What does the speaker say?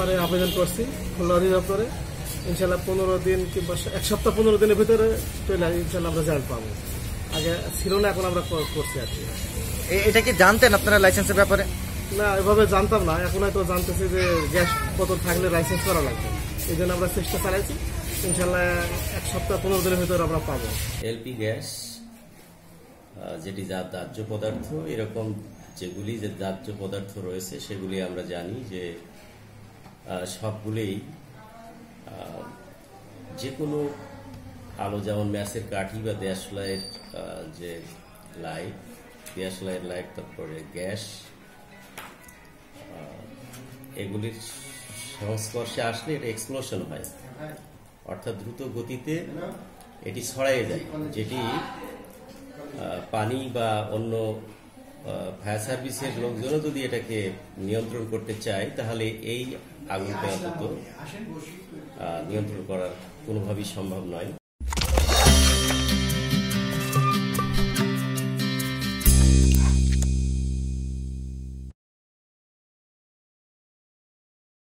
ব্যাপারে আবেদন করছি খুলনা অধিদপ্তরে। ইনশাল্লাহ 15 দিন কিংবা 1 সপ্তাহ 15 দিনের ভিতরে ইনশাল্লাহ আমরা রেজাল্ট পাবো। আগে ছিল না, এখন আমরা করছি আর কি। এটা কি জানতেন আপনারা লাইসেন্সের ব্যাপারে? না, এভাবে জানতাম না, এখন হয়তো জানতেছি যে গ্যাস কত থাকলে লাইসেন্স করা লাগবে। এই জন্য আমরা চেষ্টা চালাইছি, ইনশাল্লাহ 1 সপ্তাহ 15 দিনের ভিতরে আমরা পাবো। এলপি গ্যাস যেটি দাহ্য পদার্থ, এরকম যেগুলি যে দাহ্য পদার্থ রয়েছে সেগুলি আমরা জানি যে সবগুলোই যে কোনো আলো, যেমন ম্যাচের কাঠি বা দেশলাইয়ের যে লাইট, দেশলাইয়ের লাইট, তারপরে গ্যাস, এগুলির সংস্পর্শে আসলে এটা এক্সপ্লোশন হয়, অর্থাৎ দ্রুত গতিতে এটি ছড়াইয়ে যায়, যেটি পানি বা অন্য ফায়ার সার্ভিসের লোকজনও যদি এটাকে নিয়ন্ত্রণ করতে চায় তাহলে এই আগুনটা অন্তত নিয়ন্ত্রণ করা কোনোভাবেই সম্ভব নয়।